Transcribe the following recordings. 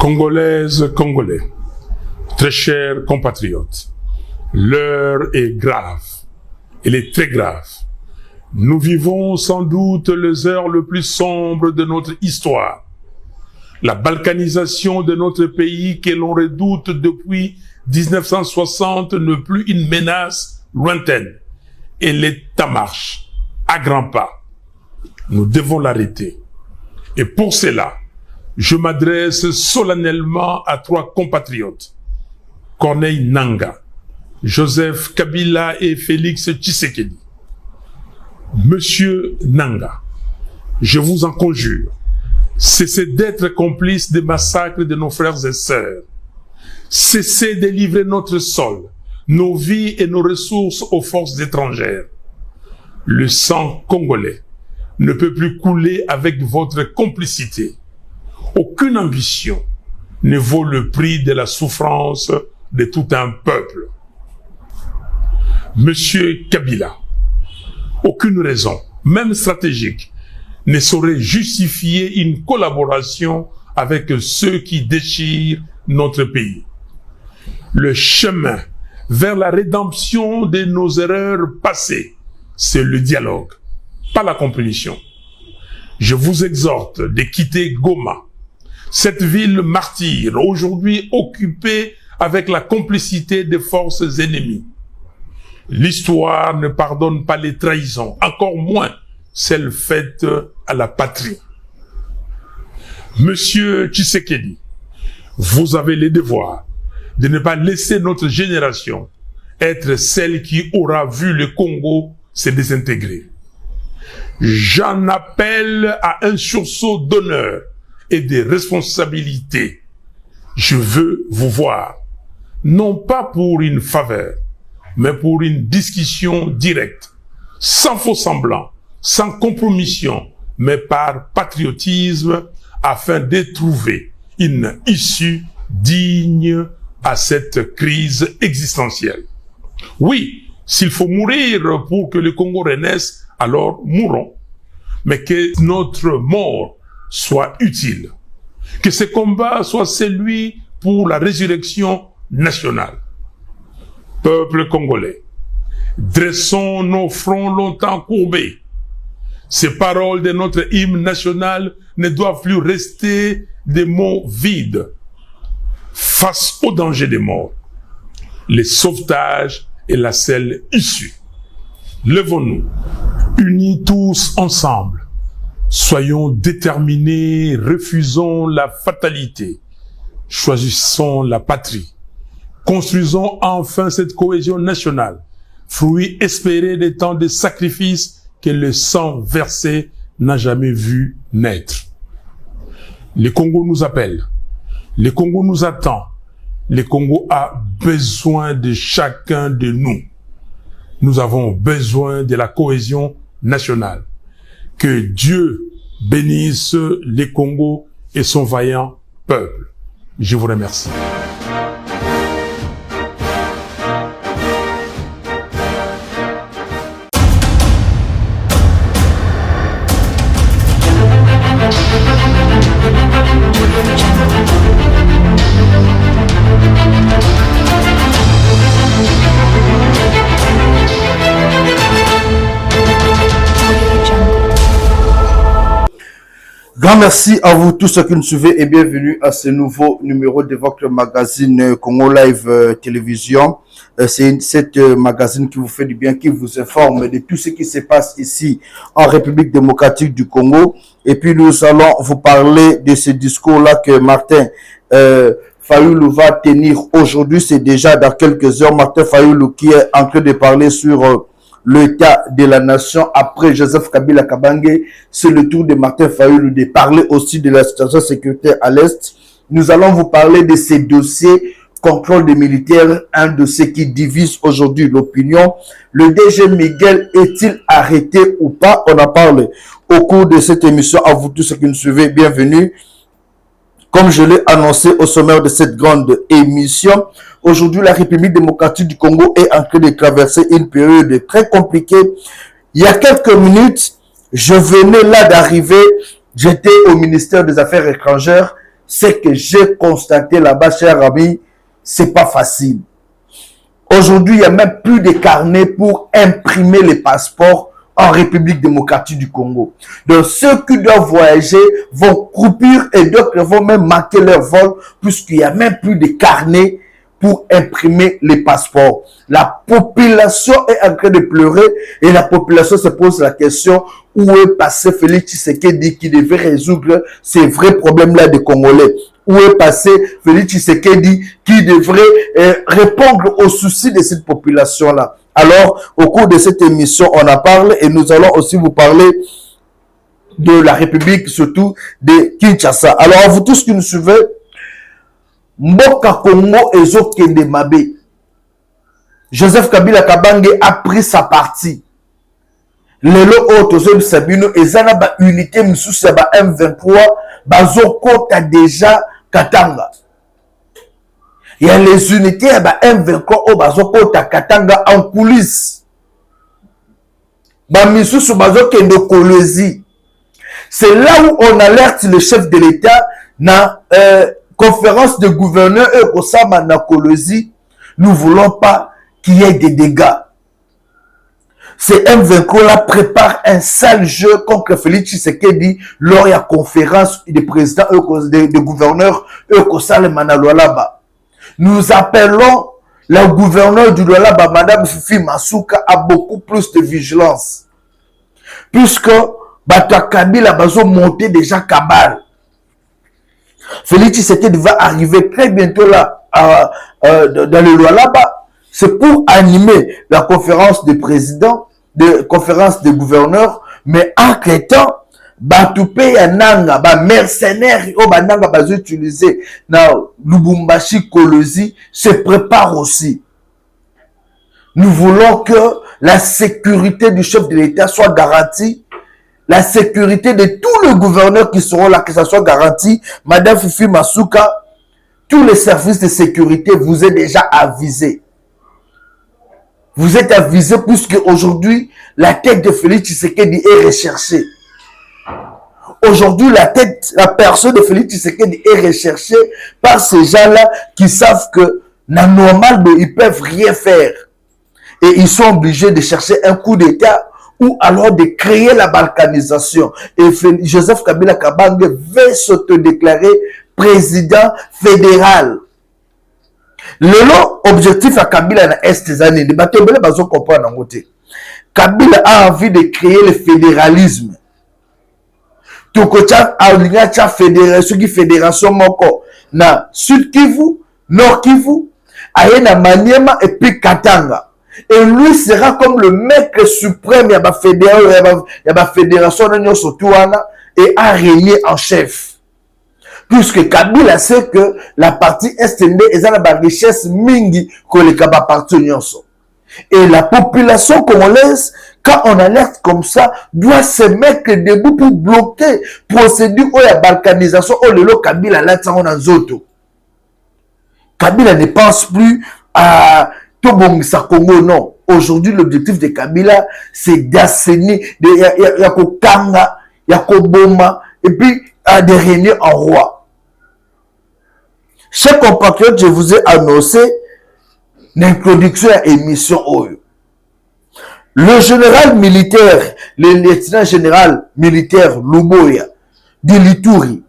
Congolaises, Congolais, très chers compatriotes, l'heure est grave, elle est très grave. Nous vivons sans doute les heures les plus sombres de notre histoire. La balkanisation de notre pays que l'on redoute depuis 1960 n'est plus une menace lointaine. Elle est en marche, à grands pas. Nous devons l'arrêter. Et pour cela, je m'adresse solennellement à trois compatriotes, Corneille Nangaa, Joseph Kabila et Félix Tshisekedi. Monsieur Nangaa, je vous en conjure, cessez d'être complice des massacres de nos frères et sœurs. Cessez de livrer notre sol, nos vies et nos ressources aux forces étrangères. Le sang congolais ne peut plus couler avec votre complicité. Aucune ambition ne vaut le prix de la souffrance de tout un peuple. Monsieur Kabila, aucune raison, même stratégique, ne saurait justifier une collaboration avec ceux qui déchirent notre pays. Le chemin vers la rédemption de nos erreurs passées, c'est le dialogue, pas la compétition. Je vous exhorte de quitter Goma, cette ville martyre, aujourd'hui occupée avec la complicité des forces ennemies. L'histoire ne pardonne pas les trahisons, encore moins celles faites à la patrie. Monsieur Tshisekedi, vous avez le devoir de ne pas laisser notre génération être celle qui aura vu le Congo se désintégrer. J'en appelle à un sursaut d'honneur et de responsabilité. Je veux vous voir, non pas pour une faveur, mais pour une discussion directe, sans faux semblant, sans compromission, mais par patriotisme, afin de trouver une issue digne à cette crise existentielle. Oui, s'il faut mourir pour que le Congo renaisse, alors mourons. Mais que notre mort soit utile. Que ce combat soit celui pour la résurrection nationale. Peuple congolais, dressons nos fronts longtemps courbés. Ces paroles de notre hymne national ne doivent plus rester des mots vides. Face au danger des morts, le sauvetage est la seule issue. Levons-nous, unis tous ensemble. Soyons déterminés, refusons la fatalité. Choisissons la patrie. Construisons enfin cette cohésion nationale, fruit espéré des temps de sacrifices que le sang versé n'a jamais vu naître. Le Congo nous appelle, le Congo nous attend, le Congo a besoin de chacun de nous. Nous avons besoin de la cohésion nationale. Que Dieu bénisse le Congo et son vaillant peuple. Je vous remercie. Grand merci à vous tous ceux qui nous suivez et bienvenue à ce nouveau numéro de votre magazine Congo Live Télévision. C'est cette magazine qui vous fait du bien, qui vous informe de tout ce qui se passe ici en République démocratique du Congo. Et puis nous allons vous parler de ce discours-là que Martin Fayulu va tenir aujourd'hui. C'est déjà dans quelques heures. Martin Fayulu qui est en train de parler sur l'état de la nation après Joseph Kabila Kabange. C'est le tour de Martin Fayulu de parler aussi de la situation sécuritaire à l'Est. Nous allons vous parler de ces dossiers, contrôle des militaires, un dossier qui divise aujourd'hui l'opinion. Le DG Miguel est-il arrêté ou pas? On en parle au cours de cette émission. À vous tous ceux qui nous suivez, bienvenue. Comme je l'ai annoncé au sommaire de cette grande émission, aujourd'hui, la République démocratique du Congo est en train de traverser une période très compliquée. Il y a quelques minutes, je venais là d'arriver, j'étais au ministère des Affaires étrangères. ce que j'ai constaté là-bas, cher ami, c'est pas facile. Aujourd'hui, il n'y a même plus de carnets pour imprimer les passeports en République démocratique du Congo. Donc, ceux qui doivent voyager vont croupir et d'autres vont même manquer leur vol puisqu'il n'y a même plus de carnets pour imprimer les passeports. La population est en train de pleurer et la population se pose la question où est passé Félix Tshisekedi qui devait résoudre ces vrais problèmes-là des Congolais. Où est passé Félix Tshisekedi qui devrait répondre aux soucis de cette population-là. Alors, au cours de cette émission, on en parle et nous allons aussi vous parler de la République, surtout de Kinshasa. Alors, vous tous qui nous suivez, Mboka Congo ezokende mabe. Joseph Kabila Kabange a pris sa partie. Lelo otozo bisabino ezana ba unité misusu ya ba M23 bazokota déjà Katanga. Il y a les unités ya ba M23 o bazokota Katanga en coulisses. Ba misusu bazokende Kolwezi. C'est là où on alerte le chef de l'État na conférence de gouverneurs et au Sama na Kolwezi. Nous voulons pas qu'il y ait des dégâts. Ces M23 là prépare un sale jeu contre Félix Tshisekedi lors de la conférence des présidents des gouverneurs Manalwalaba. Nous appelons la gouverneure du Lualaba, Madame Fifi Masuka, à beaucoup plus de vigilance. Puisque Bata Kabila bazo monté déjà Kabal. Félix Tshisekedi va arriver très bientôt là dans le Lualaba. C'est pour animer la conférence des présidents, de conférence des gouverneurs, mais en traitant, Batupe Yananga, mercenaires, Bananga bazo utilisé dans Lubumbashi Kolwezi se prépare aussi. Nous voulons que la sécurité du chef de l'État soit garantie, la sécurité de tous les gouverneurs qui seront là, que ça soit garanti. Madame Fifi Masuka, tous les services de sécurité vous est déjà avisés. Vous êtes avisés puisque aujourd'hui, la tête de Félix Tshisekedi est recherchée. Aujourd'hui, la personne de Félix Tshisekedi est recherchée par ces gens-là qui savent que, normalement, ils peuvent rien faire. Et ils sont obligés de chercher un coup d'État ou alors de créer la balkanisation. Et Joseph Kabila Kabange veut s'autodéclarer président fédéral. Le long objectif à Kabila na Est des années, les Batobele bazo comprendre en côté. Kabila a envie de créer le fédéralisme. Tout côté a une fédération qui fédération moko na Sud Kivu, Nord Kivu, Ayena Maniema et puis Katanga. Et lui sera comme le maître suprême de la fédération et a régné en chef. Puisque Kabila sait que la partie SND est la richesse mingi que les Kaba partout. Et la population congolaise, quand on alerte comme ça, doit se mettre debout pour bloquer procédure ou la balkanisation ou le Kabila là dans Zoto. Kabila ne pense plus à Tobongisa Congo, non. Aujourd'hui, l'objectif de Kabila, c'est d'assainir, Yakokanga, Yakoboma, et puis de régner en roi. Chers compatriotes, je vous ai annoncé l'introduction à l'émission OYO. Le général militaire, le lieutenant général militaire Luboya, de l'Ituri,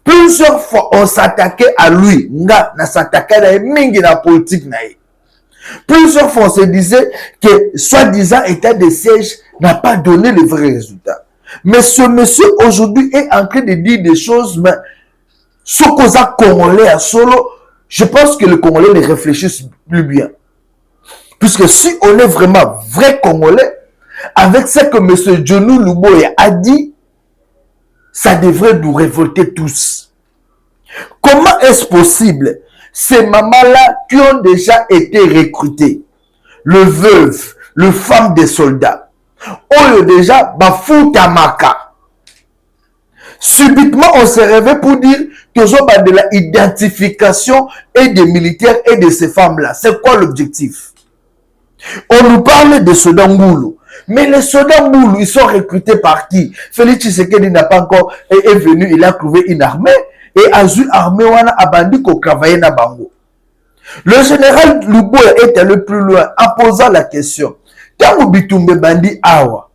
plusieurs fois on s'attaquait à lui, on s'attaquait à la politique. Plusieurs fois on se disait que soi-disant état de siège n'a pas donné le vrai résultat. Mais ce monsieur aujourd'hui est en train de dire des choses, mais ce qu'on a congolais à solo, je pense que les Congolais ne réfléchissent plus bien. Puisque si on est vraiment vrai Congolais, avec ce que M. Djonou Luboya a dit, ça devrait nous révolter tous. Comment est-ce possible? Ces mamans-là qui ont déjà été recrutés, le veuve, le femme des soldats, ont déjà bafoutamaka. Subitement, on se réveille pour dire que j'ai de la identification et des militaires et de ces femmes-là. C'est quoi l'objectif? On nous parle de soldats Ngoulou. Mais les soldats Ngoulou, ils sont recrutés par qui? Félix Tshisekedi n'a pas encore est venu, il a trouvé une armée. et Azul armée wana abandi ko travailler na bango. Le général Luboya est allé plus loin en posant la question. Tango Bitumbe bandi awa,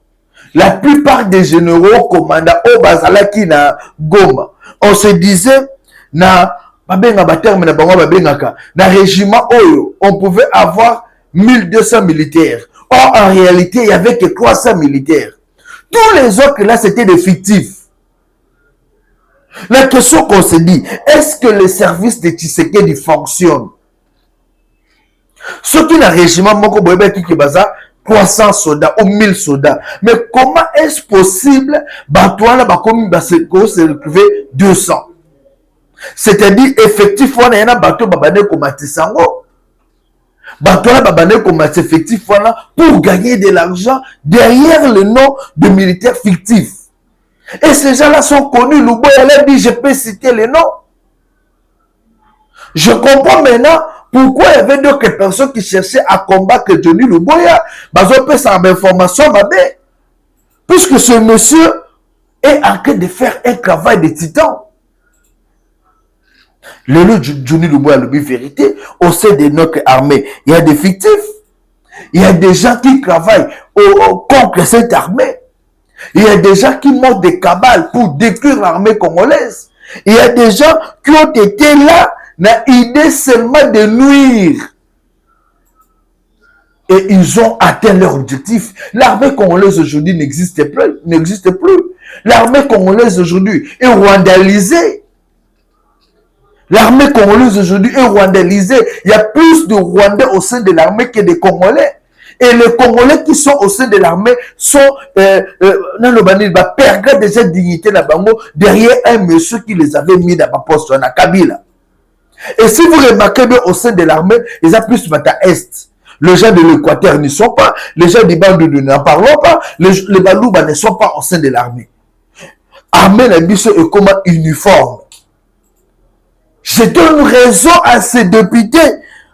la plupart des généraux commandants au Bazalaki na Goma, on se disait na babenga baterme na bango babengaka na régiment oyo, on pouvait avoir 1200 militaires. Or en réalité, il y avait que 300 militaires. Tous les autres là, c'était des fictifs. La question qu'on se dit, est-ce que les services de Tshisekedi fonctionnent? Ce qui n'a régiment moko boyeba qui baza 300 soldats ou 1000 soldats. Mais comment est-ce possible batouana bakomi se retrouver 200? C'est-à-dire effectif wana yana bateau babane komatisango. Batouana babane komati effectif wana pour gagner de l'argent derrière le nom de militaires fictifs. Et ces gens-là sont connus. Luboya a dit, je peux citer les noms. Je comprends maintenant pourquoi il y avait d'autres personnes qui cherchaient à combattre Johnny Luboya. Parce qu'on peut savoir l'information, puisque ce monsieur est en train de faire un travail de titan. Le lot de Johnny Luboya, le but vérité, au sein de notre armée, il y a des fictifs. Il y a des gens qui travaillent contre cette armée. Il y a des gens qui montent des cabales pour détruire l'armée congolaise. Il y a des gens qui ont été là, n'a idée seulement de nuire. Et ils ont atteint leur objectif. L'armée congolaise aujourd'hui n'existe plus. L'armée congolaise aujourd'hui est rwandalisée. L'armée congolaise aujourd'hui est rwandalisée. Il y a plus de Rwandais au sein de l'armée que de Congolais. Et les Congolais qui sont au sein de l'armée sont dans le banil, perdre déjà dignité la bango derrière un monsieur qui les avait mis dans la poste, on a Kabila. Et si vous remarquez bien au sein de l'armée, ils ont plus Mata Est. Les gens de l'Équateur n'y sont pas, les gens du Bandou n'en parlons pas, les Balouba ne sont pas au sein de l'armée. Armée la mission est comme un uniforme. Je donne raison à ces députés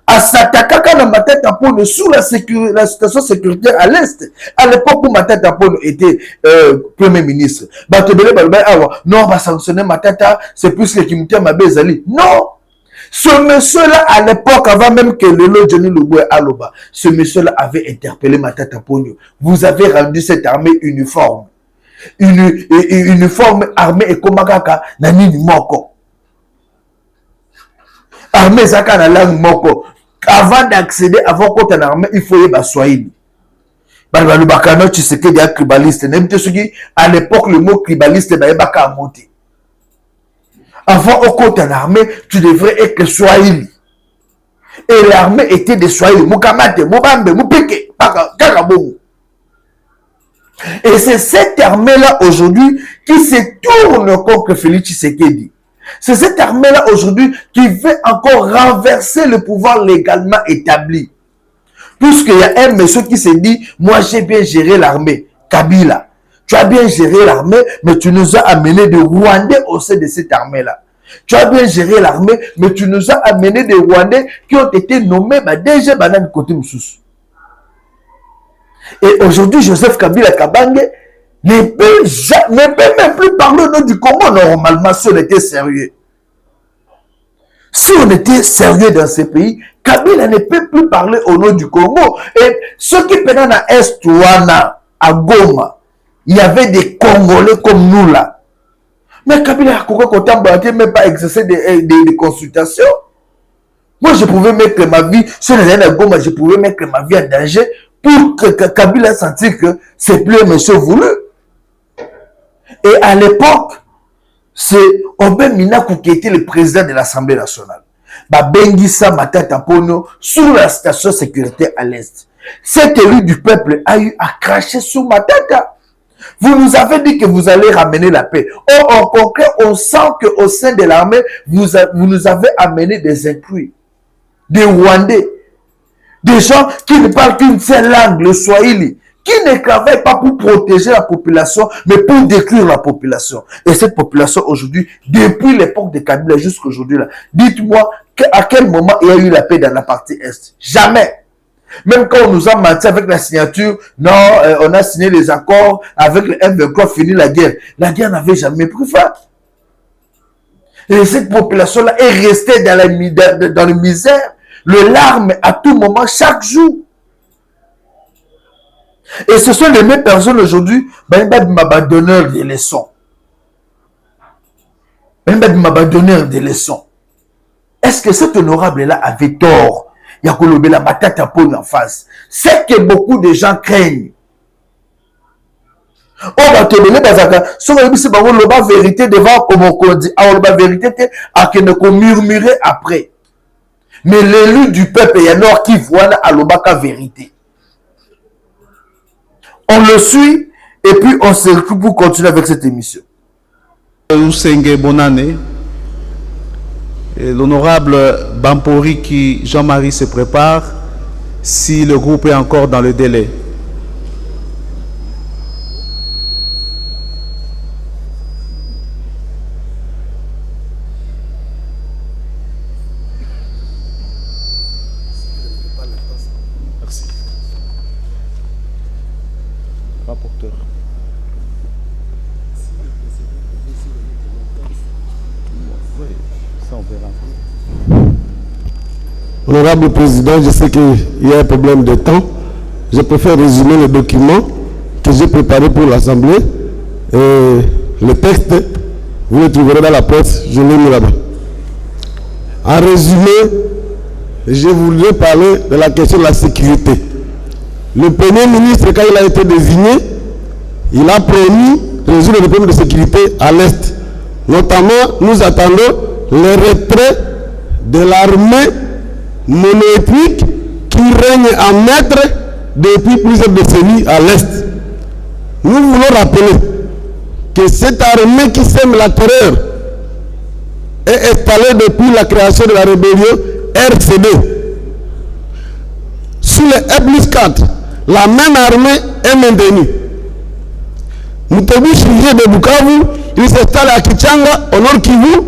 à s'attaquer dans ma tête à Pono sous la situation sécuritaire à l'Est. À l'époque où ma tête à Pono était Premier ministre. Non, on va sanctionner ma tête, c'est plus que Kimoutia Mabezali. Non! Ce monsieur-là, à l'époque, avant même que le Johnny Luboya Aloba, ce monsieur-là avait interpellé ma tête à Pono. Vous avez rendu cette armée uniforme. Une uniforme armée et Komakaka Nanini Moko. Armée Zaka na langue Moko. Avant d'accéder, avant qu'on t'en armée, il faut y avoir Swahili. Balbalubakano, tu sais qu'il y a tribaliste. À l'époque, le mot tribaliste n'est pas qu'à monter. Avant qu'on t'en armée, tu devrais être Swahili. Et l'armée était des Swahili. Mukamate, Mubambe, Mupeke, Kakabongo. Et c'est cette armée-là aujourd'hui qui se tourne contre Félix Tshisekedi. C'est cette armée-là aujourd'hui qui veut encore renverser le pouvoir légalement établi. Puisqu'il y a un monsieur qui s'est dit, moi j'ai bien géré l'armée. Kabila, tu as bien géré l'armée, mais tu nous as amené des Rwandais au sein de cette armée-là. Tu as bien géré l'armée, mais tu nous as amené des Rwandais qui ont été nommés déjà Banane côté Moussous. Et aujourd'hui, Joseph Kabila Kabange ne peut même plus parler au nom du Congo normalement si on était sérieux. Si on était sérieux dans ces pays, Kabila ne peut plus parler au nom du Congo. Et ceux qui peuvent à Est Ouana, à Goma, il y avait des Congolais comme nous là. Mais Kabila n'a même pas exercé des consultations. Moi, je pouvais mettre ma vie, si on est à Goma, je pouvais mettre ma vie en danger pour que Kabila sentisse que c'est plus un monsieur voulu. Et à l'époque, c'est Oben Minakou qui était le président de l'Assemblée nationale. Bengissa Matata Pono sur la station sécurité à l'Est. Cet élu du peuple a eu à cracher sur Matata. Vous nous avez dit que vous allez ramener la paix. Or, en concret, on sent qu'au sein de l'armée, vous nous avez amené des inclus, des Rwandais, des gens qui ne parlent qu'une seule langue, le Swahili, qui ne travaillent pas pour protéger la population, mais pour détruire la population. Et cette population aujourd'hui, depuis l'époque de Kabila jusqu'à aujourd'hui, dites-moi à quel moment il y a eu la paix dans la partie Est. Jamais. Même quand on nous a menti avec la signature, non, on a signé les accords avec le M23, fini la guerre. La guerre n'avait jamais pris fin. Et cette population-là est restée dans la misère, le larme à tout moment, chaque jour. Et ce sont les mêmes personnes aujourd'hui, m'abandonneurs des leçons. M'abandonneurs des leçons. Est-ce que cet honorable-là avait tort? Il y a la batata pour en face. C'est que beaucoup de gens craignent. On va te donner si on a vérité devant Omokondi, on a vérité à que nous murmurer après. Mais l'élu du peuple, il y en a qui voit à l'obaka vérité. On le suit et puis on se retrouve pour continuer avec cette émission. Bonne année. L'honorable Bampori qui Jean-Marie se prépare si le groupe est encore dans le délai. Merci. Rapporteur. Honorable Président, je sais qu'il y a un problème de temps. Je préfère résumer le document que j'ai préparé pour l'Assemblée. Le texte, vous le trouverez dans la presse, je l'ai mis là-bas. En résumé, je voudrais parler de la question de la sécurité. Le Premier ministre, quand il a été désigné, il a promis de résoudre les problèmes de sécurité à l'Est. Notamment, nous attendons le retrait de l'armée monoethnique qui règne en maître depuis plusieurs décennies à l'Est. Nous voulons rappeler que cette armée qui sème la terreur est installée depuis la création de la rébellion RCD. Sous le E+4, la même armée est maintenue. Moutobu Chirigé de Bukavu, il s'installe à Kichanga, au nord Kivu,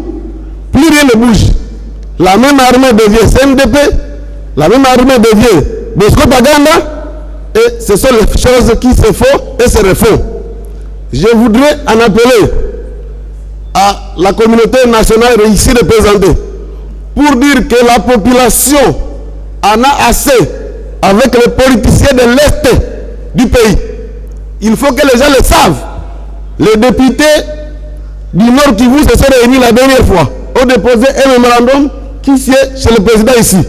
plus rien ne bouge. La même armée devient CNDP, la même armée devient Bosco Baganda, et ce sont les choses qui se font et se refont. Je voudrais en appeler à la communauté nationale ici représentée pour dire que la population en a assez avec les politiciens de l'Est du pays. Il faut que les gens le savent. Les députés du Nord Kivu se sont réunis la dernière fois, ont déposé un mémorandum qui sied chez le président ici.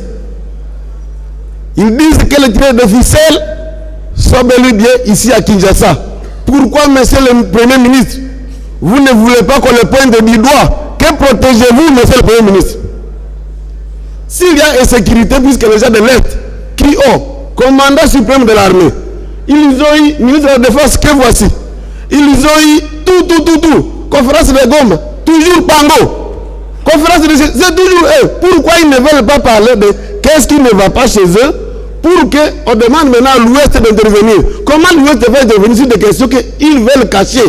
Ils disent que les tireurs de ficelle sont bel et bien ici à Kinshasa. Pourquoi, monsieur le Premier ministre, vous ne voulez pas qu'on le pointe du doigt? Que protégez-vous, monsieur le Premier ministre? S'il y a insécurité, puisque les gens de l'Est qui ont commandant suprême de l'armée, ils ont eu ministre de la Défense que voici. Ils ont eu tout. Conférence de Goma, toujours Pango. Conférence de c'est toujours eux. Pourquoi ils ne veulent pas parler de qu'est-ce qui ne va pas chez eux pour qu'on demande maintenant à l'Ouest d'intervenir? Comment l'Ouest va intervenir sur des questions qu'ils veulent cacher?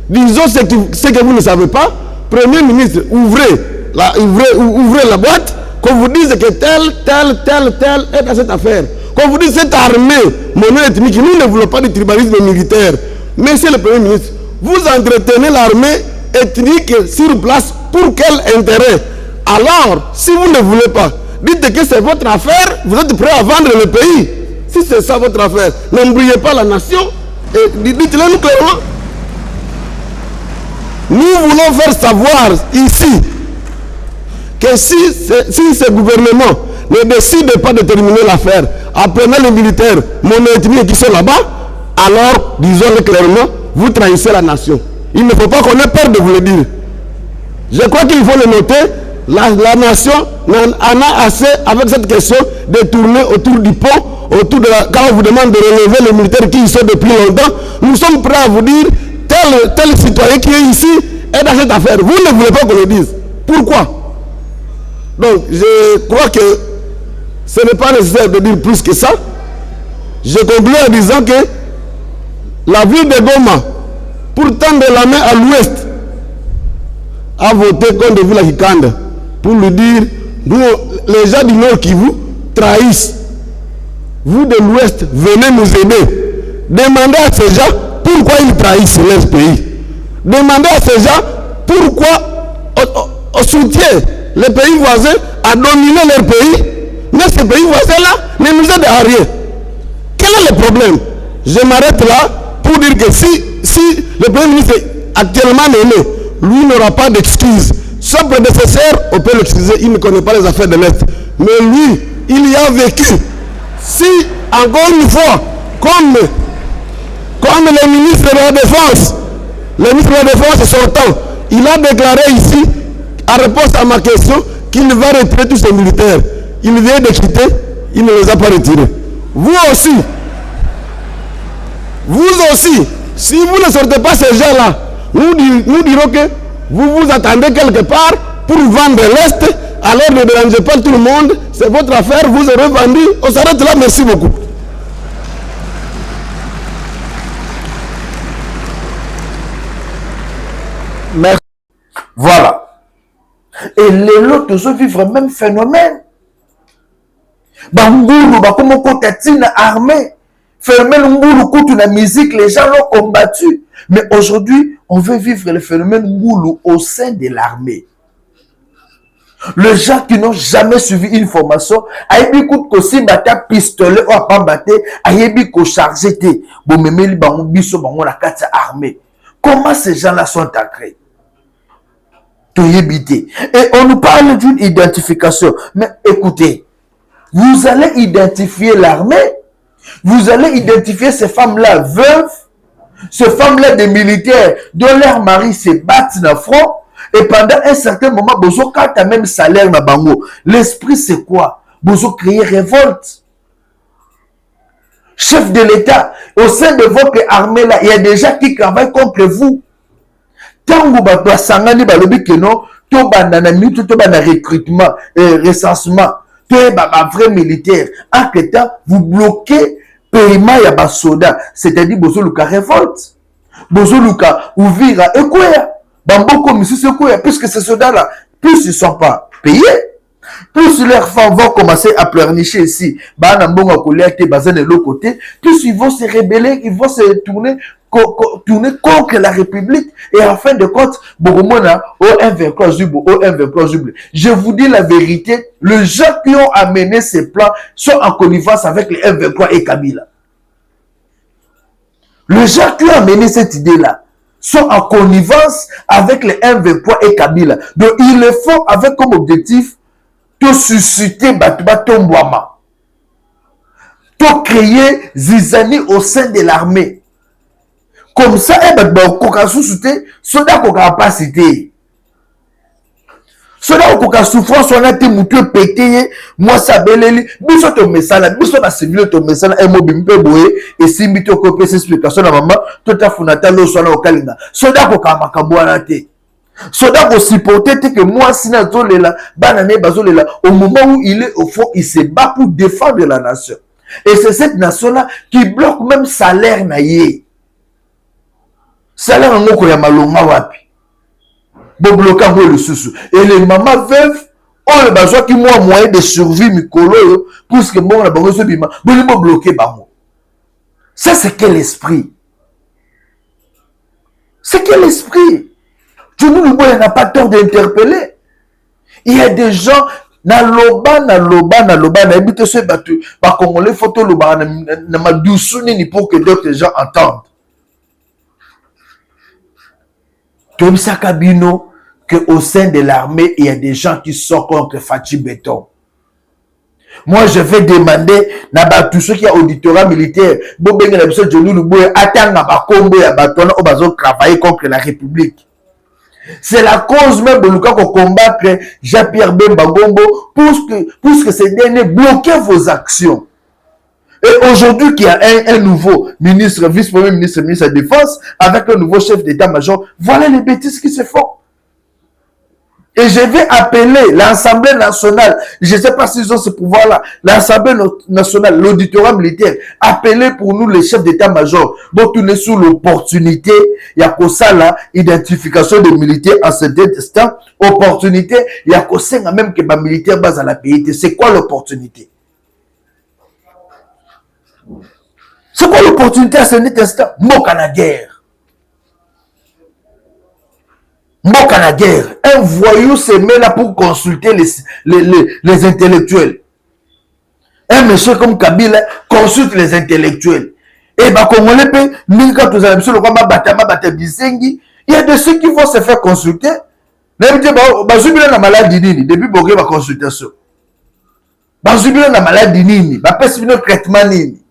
Disons ce que vous ne savez pas. Premier ministre, ouvrez la boîte, qu'on vous dise que tel est dans cette affaire. Qu'on vous dise cette armée mono-ethnique, nous ne voulons pas de tribalisme militaire. Monsieur le Premier ministre, vous entretenez l'armée ethnique sur place pour quel intérêt? Alors, si vous ne voulez pas, dites que c'est votre affaire, vous êtes prêt à vendre le pays. Si c'est ça votre affaire, n'oubliez pas la nation et dites-le nous clairement. Nous voulons faire savoir ici que si ce gouvernement ne décide pas de terminer l'affaire, apprenez les militaires mono-ethniques qui sont là-bas, alors, disons-le clairement, vous trahissez la nation. Il ne faut pas qu'on ait peur de vous le dire. Je crois qu'il faut le noter, la nation en a assez avec cette question de tourner autour du pont, quand on vous demande de relever les militaires qui y sont depuis longtemps. Nous sommes prêts à vous dire, tel citoyen qui est ici est dans cette affaire. Vous ne voulez pas qu'on le dise. Pourquoi? Donc, je crois que ce n'est pas nécessaire de dire plus que ça. Je conclue en disant que la ville de Goma, pour tendre la main à l'ouest, a voté contre Villa Kikanda pour lui dire, nous, les gens du Nord qui vous trahissent. Vous de l'ouest, venez nous aider. Demandez à ces gens pourquoi ils trahissent leur pays. Demandez à ces gens pourquoi soutient les pays voisins à dominer leur pays, mais ces pays voisins-là ne nous aident à rien. Quel est le problème? Je m'arrête là pour dire que si le Premier ministre est actuellement nommé, lui n'aura pas d'excuses. Son prédécesseur, on peut l'excuser, il ne connaît pas les affaires de l'Est. Mais lui, il y a vécu. Si, encore une fois, comme le ministre de la Défense, sortant, il a déclaré ici, en réponse à ma question, qu'il va retirer tous ses militaires. Il vient de quitter, il ne les a pas retirés. Vous aussi, si vous ne sortez pas ces gens-là, nous dirons que vous vous attendez quelque part pour vendre l'Est, alors ne dérangez pas tout le monde, c'est votre affaire, vous aurez vendu, on s'arrête là, merci beaucoup. Merci. Voilà. Et les autres vivent vivre le même phénomène. Bangoulou, comme on continue armée. Phénomène Ngoulou, contre la musique, les gens l'ont combattu. Mais aujourd'hui, on veut vivre le phénomène Ngoulou au sein de l'armée. Les gens qui n'ont jamais suivi une formation, ayebi kout kosi bata pistolet ou apambate, ayebi ko chargé te, bon memeli bango biso bango la carte armée. Comment ces gens-là sont ancrés? Et on nous parle d'une identification. Mais écoutez, vous allez identifier l'armée, vous allez identifier ces femmes-là veuves, ces femmes-là des militaires dont leurs maris se battent dans le front, et pendant un certain moment, vous avez même salaire dans bango. L'esprit, c'est quoi? Vous avez créé révolte. Chef de l'État, au sein de votre armée, là, il y a des gens qui travaillent contre vous. Tant que vous avez sangani balobi que non, to bandana minute, to bandana recrutement, recensement, to vrai militaire. En que temps, vous bloquez paiement ya ba soda, c'est-à-dire bozo luka révolte, bozo luka ouvira et quoi? Bamboko monsieur c'est quoi? Puisque ces soldats-là, plus ils ne sont pas payés, plus leurs femmes vont commencer à pleurnicher ici, de l'autre côté, plus ils vont se rebeller, ils vont se tourner contre la République. Et en fin de compte, je vous dis la vérité, les gens qui ont amené ces plans sont en connivence avec les M23 et Kabila. Les gens qui ont amené cette idée-là sont en connivence avec les M23 et Kabila. Donc, ils le font avec comme objectif de susciter Batombouama, de créer Zizani au sein de l'armée. Comme ça, Koka suscité, Soda Koka pas cité. Soda Koka souffrance, on a été moutou pété, moi ça beleli, biso to mesala, biso na civil to mesala, et mobimpe boye, et si mito kopé ses explications à maman, tout à funata lo soit au kalinga. Soda Koka makabouana te. Soda ko supporter que moi sina zolela, banane bazolela, au moment où il est au fond, il se bat pour défendre la nation. Et c'est cette nation-là qui bloque même salaire naïe. Salaire en moko ya malonga wapi. Bon bloquant le sous. Et les mamans veuves ont le besoin qui moi moyen de survie mikolo pour ce que bon la bango so bima. Bon bloquer bango. Ça c'est quel esprit? C'est quel esprit? Je ne n'a pas tort d'interpeller. Il y a des gens na loba habite ce battu par congolais photo loba na madusuni ni pour que d'autres gens entendent. Comme ça Kabino que au sein de l'armée il y a des gens qui sont contre Fachi Béton. Moi je vais demander na tous ceux qui a auditorat militaire bobenga na biso Johnny Luboye atanga ba kombo ya batona o bazo travailler contre la République. C'est la cause même de Luka qu'on combattre Jean-Pierre Bemba Gombo pour que ces derniers bloquent vos actions. Et aujourd'hui, qu'il y a un nouveau ministre, vice-premier ministre, ministre de la Défense, avec un nouveau chef d'état-major, voilà les bêtises qui se font. Et je vais appeler l'Assemblée nationale, je ne sais pas s'ils ont ce pouvoir-là, l'Assemblée nationale, l'auditorat militaire, appeler pour nous les chefs d'état-major, donc on est sous l'opportunité, il y a que ça là, identification des militaires en cet instant, opportunité, il y a que ça même que les militaires basent à la pays. C'est quoi l'opportunité? C'est quoi l'opportunité à cet instant? Moka la guerre. Mboka na guerre. Un voyou se met là pour consulter les intellectuels. Un monsieur comme Kabila consulte les intellectuels. Et bah, Congolais, il y a de ceux qui vont se faire consulter. Depuis Bogé va consultation. Bazubila na maladie nini, bapesibino traitement nini.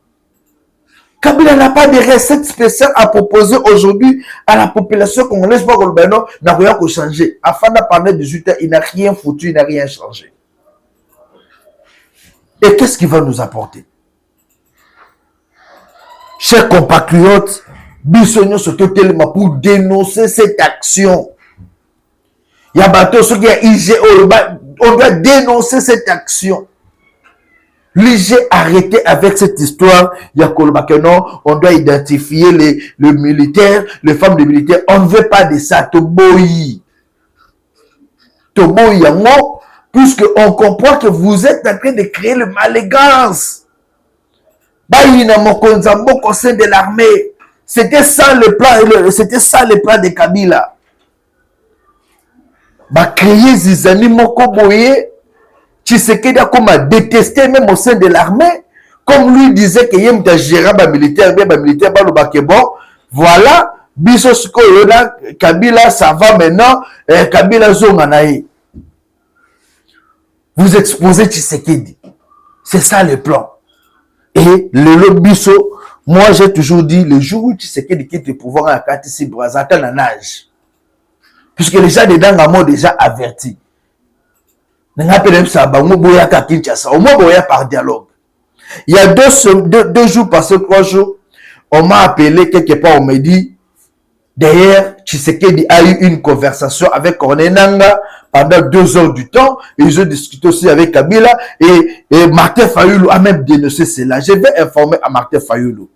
Kabila n'a pas de recette spéciale à proposer aujourd'hui à la population congolaise pour que le Bénin n'a rien qu'à changer. Afin de parler de 18 ans, il n'a rien foutu, il n'a rien changé. Et qu'est-ce qu'il va nous apporter? Chers compatriotes, Bissonio se tellement pour dénoncer cette action. Il y a bateau, ceux qui a IG, on doit dénoncer cette action. L'IG arrêté avec cette histoire. Il y a Kolbakeno, on doit identifier les militaires, les femmes de militaires. On ne veut pas de ça. Toboyi. Toboyi, puisque on comprend que vous êtes en train de créer le malégance. Au sein de l'armée. C'était ça le plan de Kabila. Créer Zizani Moko Boye. Tshisekedi a comme détesté même au sein de l'armée, comme lui disait que yem ta gérer ba militaire bien ba militaire ba le bakebo. Voilà, biso siko yoda Kabila ça va maintenant, Kabila zonganaï. Vous exposez Tshisekedi. C'est ça le plan. Et le biso, moi j'ai toujours dit le jour où Tshisekedi quitte le pouvoir à Katisi Brazza en âge. Puisque les gens dedans ont déjà averti. Au moins par dialogue. Il y a deux jours passés, 3 jours, on m'a appelé quelque part, on m'a dit, d'ailleurs, Tshisekedi a eu une conversation avec Corneille Nangaa pendant 2 heures du temps, et ils ont discuté aussi avec Kabila, et Martin Fayoulou a même dénoncé cela. Je vais informer à Martin Fayoulou.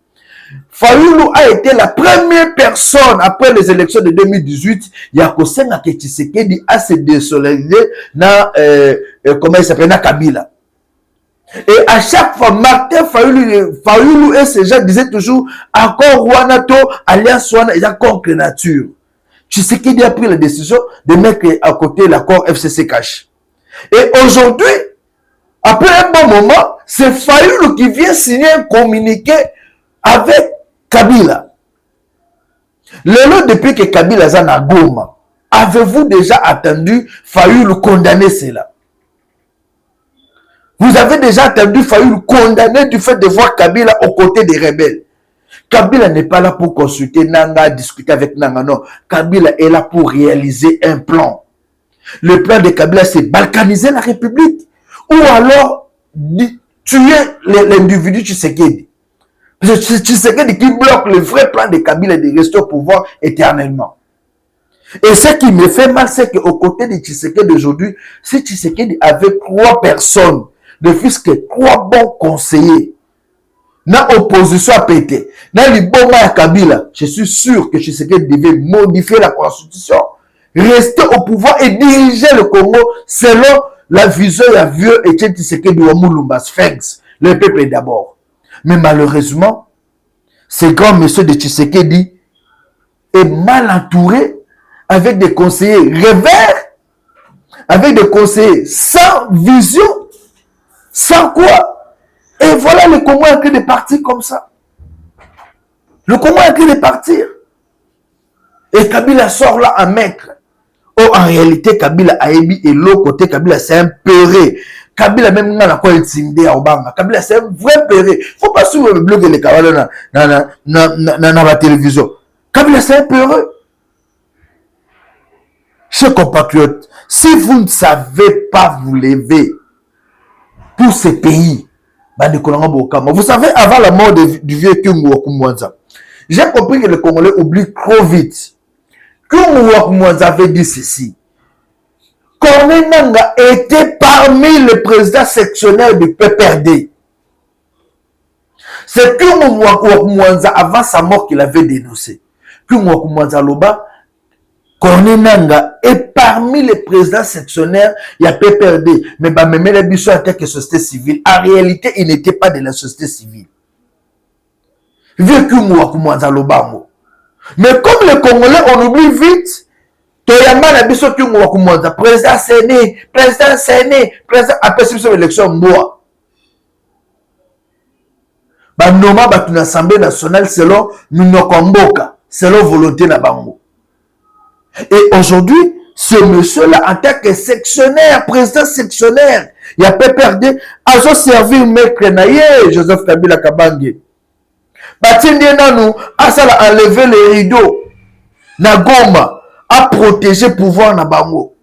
Fayoulou a été la première personne après les élections de 2018. Il y a Kosenga que Tshisekedi a se désolidariser dans comment il s'appelle, na Kabila. Et à chaque fois, Martin Fayoulou et ces gens disaient toujours encore Wanato, alliance Wana, ils ont contre nature. Tshisekedi a pris la décision de mettre à côté l'accord FCC-Cash. Et aujourd'hui, après un bon moment, c'est Fayoulou qui vient signer un communiqué avec Kabila. Depuis que Kabila est à Goma, avez-vous déjà attendu Fayoulou condamner cela? Vous avez déjà attendu Fayoulou condamner du fait de voir Kabila aux côtés des rebelles. Kabila n'est pas là pour consulter Nanga, discuter avec Nanga, non. Kabila est là pour réaliser un plan. Le plan de Kabila, c'est balkaniser la République ou alors tuer l'individu Tshisekedi. C'est Tshisekedi qui bloque le vrai plan de Kabila de rester au pouvoir éternellement. Et ce qui me fait mal, c'est qu'au côté de Tshisekedi d'aujourd'hui, si Tshisekedi avait 3 personnes, de fils que 3 bons conseillers, dans l'opposition à péter, dans les bons à Kabila, je suis sûr que Tshisekedi devait modifier la constitution, rester au pouvoir et diriger le Congo selon la vision de vieux Etienne Tshisekedi de Mulumba Sphinx, le peuple d'abord. Mais malheureusement, ce grand monsieur de Tshisekedi est mal entouré avec des conseillers revers, avec des conseillers sans vision, sans quoi. Et voilà le Congo est en train de partir comme ça. Le Congo est en train de partir. Et Kabila sort là un maître. Oh, en réalité, Kabila a émis et l'autre côté, Kabila c'est un peuré. Kabila même n'a pas intimidé à Obama. Kabila c'est un vrai peuré. Faut pas suivre le blog les Kabila dans la télévision. Kabila c'est un peureux. Chers compatriotes, si vous ne savez pas vous lever pour ce pays, vous savez, avant la mort du vieux Kyungu Wakumwanza, j'ai compris que les Congolais oublient trop vite. Kyungu Wakumwanza avait dit ceci. Corneille Nangaa était parmi les présidents sectionnaires du PPRD. C'est Kyungu Wakumwanza, avant sa mort, qu'il avait dénoncé. Kyungu Wakumwanza Loba, Corneille Nangaa est parmi les présidents sectionnaires, il y a PPRD, mais même les bichons en tant que société civile. En réalité, il n'était pas de la société civile. Vieux Kyungu Wakumwanza Loba. Mais comme les Congolais, on oublie vite, toyamba na biso tungu wa kumonza président Séné président après cette élection mboa ba noma ba tuna assemblée nationale selon minoko mboka selon volonté na bango. Et aujourd'hui ce monsieur là en tant que sectionnaire président sectionnaire il y a PPRD a servir maître naye Joseph Kabila Kabange batindi nanu asala enlever les rideaux na Goma à protéger pouvoir na bango.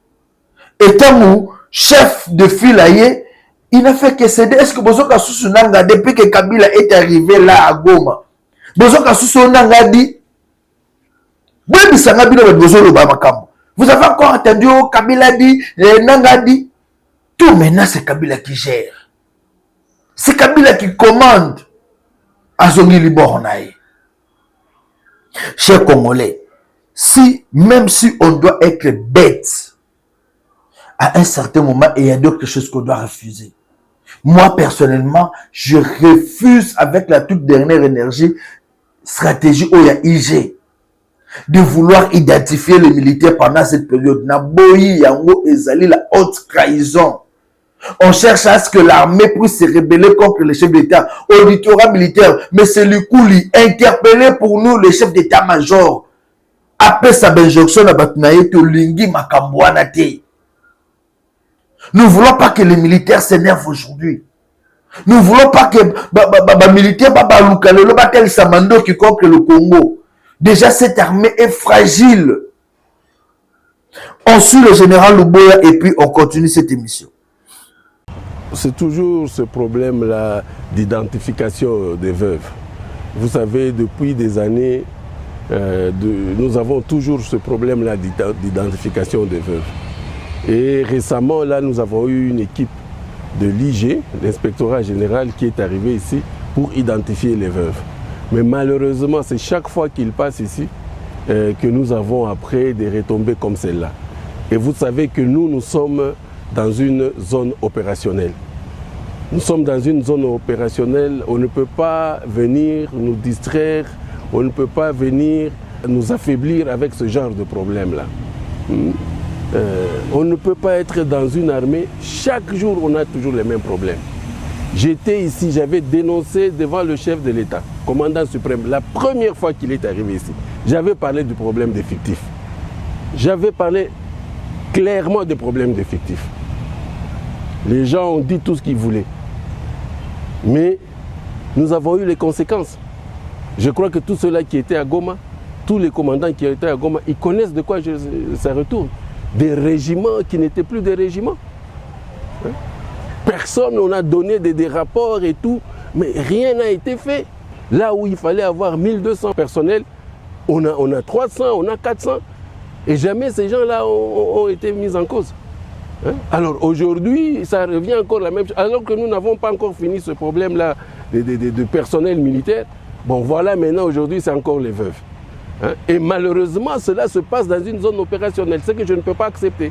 Étant chef de file, il n'a fait que céder. Est-ce que Bozoka Sousunanga, depuis que Kabila est arrivé là à Goma, Bozoka Sousunanga dit, vous avez encore entendu Kabila dit, Nanga dit, tout maintenant c'est Kabila qui gère. C'est Kabila qui commande à Zongi Libornaï. Chers Congolais, même si on doit être bête, à un certain moment, il y a d'autres choses qu'on doit refuser. Moi, personnellement, je refuse avec la toute dernière énergie, stratégie où il y a IG, de vouloir identifier les militaires pendant cette période. Naboyi, Yango, Ezali, la haute trahison. On cherche à ce que l'armée puisse se rebeller contre les chefs d'État. Auditorat militaire, mais c'est le coup, interpellé pour nous, les chefs d'État-major. Après sa benjonction à Batunaye, Tolingi Makambouana te. Nous ne voulons pas que les militaires s'énervent aujourd'hui. Nous ne voulons pas que les militaires tel Samando qui contre le Congo. Déjà, cette armée est fragile. On suit le général Luboya et puis on continue cette émission. C'est toujours ce problème-là d'identification des veuves. Vous savez, depuis des années, nous avons toujours ce problème-là d'identification des veuves. Et récemment, là, nous avons eu une équipe de l'IG, l'inspectorat général, qui est arrivé ici pour identifier les veuves. Mais malheureusement, c'est chaque fois qu'ils passent ici que nous avons après des retombées comme celle-là. Et vous savez que nous sommes dans une zone opérationnelle. Nous sommes dans une zone opérationnelle, on ne peut pas venir nous distraire, on ne peut pas venir nous affaiblir avec ce genre de problème-là. On ne peut pas être dans une armée, chaque jour on a toujours les mêmes problèmes. J'étais ici, j'avais dénoncé devant le chef de l'État, commandant suprême, la première fois qu'il est arrivé ici. J'avais parlé du problème d'effectifs. J'avais parlé clairement des problèmes d'effectifs. Les gens ont dit tout ce qu'ils voulaient. Mais nous avons eu les conséquences. Je crois que tous ceux-là qui étaient à Goma, tous les commandants qui étaient à Goma, ils connaissent de quoi ça retourne. Des régiments qui n'étaient plus des régiments. Personne, on a donné des rapports et tout, mais rien n'a été fait. Là où il fallait avoir 1200 personnels, on a 300, on a 400. Et jamais ces gens-là ont été mis en cause. Alors aujourd'hui, ça revient encore la même chose. Alors que nous n'avons pas encore fini ce problème-là de personnel militaire. Bon, voilà, maintenant, aujourd'hui, c'est encore les veuves. Et malheureusement, cela se passe dans une zone opérationnelle. Ce que je ne peux pas accepter.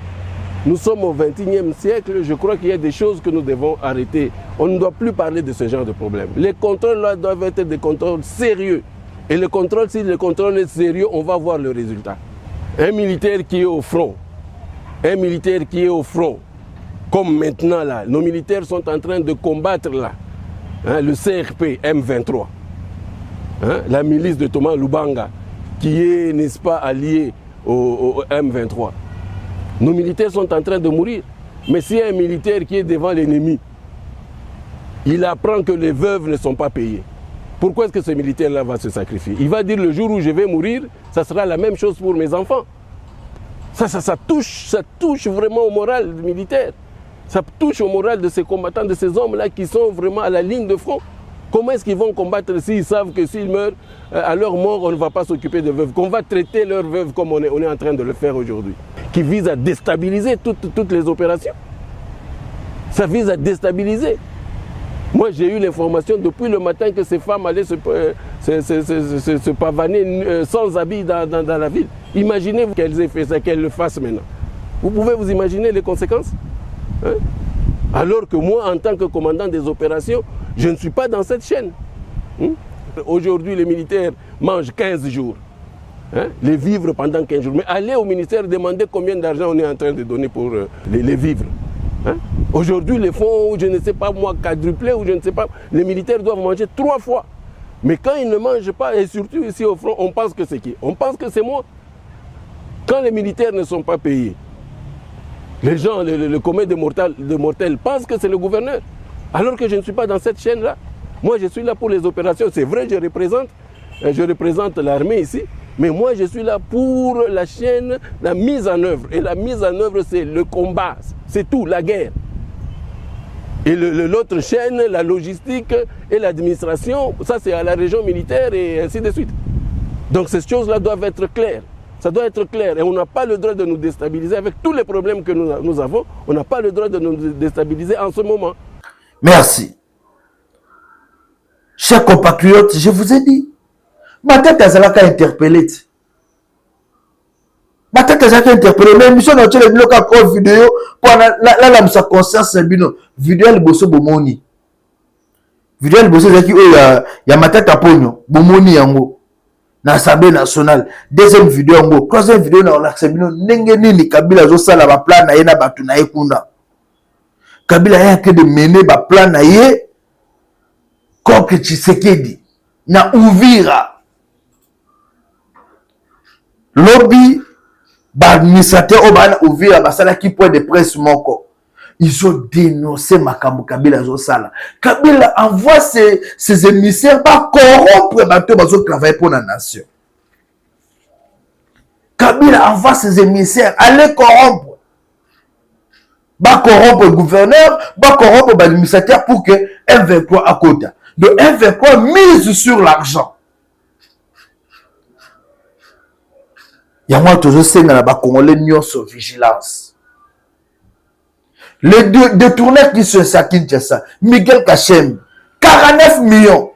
Nous sommes au XXIe siècle. Je crois qu'il y a des choses que nous devons arrêter. On ne doit plus parler de ce genre de problème. Les contrôles là doivent être des contrôles sérieux. Et le contrôle, si le contrôle est sérieux, on va voir le résultat. Un militaire qui est au front, comme maintenant là, nos militaires sont en train de combattre là, le CRP M23, la milice de Thomas Lubanga, qui est, n'est-ce pas, allié au M23. Nos militaires sont en train de mourir. Mais s'il y a un militaire qui est devant l'ennemi, il apprend que les veuves ne sont pas payées. Pourquoi est-ce que ce militaire-là va se sacrifier? Il va dire le jour où je vais mourir, ça sera la même chose pour mes enfants. Ça touche vraiment au moral militaire. Ça touche au moral de ces combattants, de ces hommes-là qui sont vraiment à la ligne de front. Comment est-ce qu'ils vont combattre s'ils savent que s'ils meurent, à leur mort, on ne va pas s'occuper de veuves, qu'on va traiter leurs veuves comme on est en train de le faire aujourd'hui, qui vise à déstabiliser toutes les opérations. Ça vise à déstabiliser. Moi, j'ai eu l'information depuis le matin que ces femmes allaient se pavaner sans habit dans la ville. Imaginez qu'elles aient fait ça, qu'elles le fassent maintenant. Vous pouvez vous imaginer les conséquences? Alors que moi, en tant que commandant des opérations, je ne suis pas dans cette chaîne. Aujourd'hui, les militaires mangent 15 jours. hein, les vivres pendant 15 jours. Mais allez au ministère demander combien d'argent on est en train de donner pour les vivres. Hein? Aujourd'hui, les fonds, je ne sais pas moi, quadruplés ou je ne sais pas, les militaires doivent manger 3 fois. Mais quand ils ne mangent pas, et surtout ici au front, on pense que c'est qui? On pense que c'est moi. Quand les militaires ne sont pas payés, les gens, le commun des mortels pensent que c'est le gouverneur. Alors que je ne suis pas dans cette chaîne-là. Moi, je suis là pour les opérations. C'est vrai, je représente l'armée ici. Mais moi, je suis là pour la chaîne, la mise en œuvre. Et la mise en œuvre, c'est le combat. C'est tout, la guerre. Et l'autre chaîne, la logistique et l'administration, ça c'est à la région militaire et ainsi de suite. Donc ces choses-là doivent être claires. Ça doit être clair. Et on n'a pas le droit de nous déstabiliser. Avec tous les problèmes que nous avons, on n'a pas le droit de nous déstabiliser en ce moment. Merci. Chers compatriotes, je vous ai dit, ma tête a interpellé. Ma tête a interpellé. Mais mission n'a pas de vidéo pour la sa conscience vidéo le bosso bomoni. Vidéo le bosso qui y a ma tête à pogno bomoni yango na Assemblée nationale. Deuxième vidéo yango, troisième vidéo na Onaxabino ndenge nini Kabila zo sala ba plan na ye na batu na ye kuna. Kabila ya ke de mener ba plan na ye contre Tshisekedi na Uvira. Lobby administrateur au ban Uvira basala qui point de presse moko. Ils ont dénoncé Makambo Kabila Zosala. Kabila envoie ses émissaires pas corrompre bateau bazo travailler pour la nation. Kabila envoie ses émissaires aller corrompre. Ba corrompre le gouverneur, ba corrompre l'administrateur pour que M23 à côté. Donc M23 mise sur l'argent. Il y a moi toujours c'est dans la Congolais sur vigilance. Les deux détourneurs qui sont à Kinshasa, Miguel Kachem, 49 millions.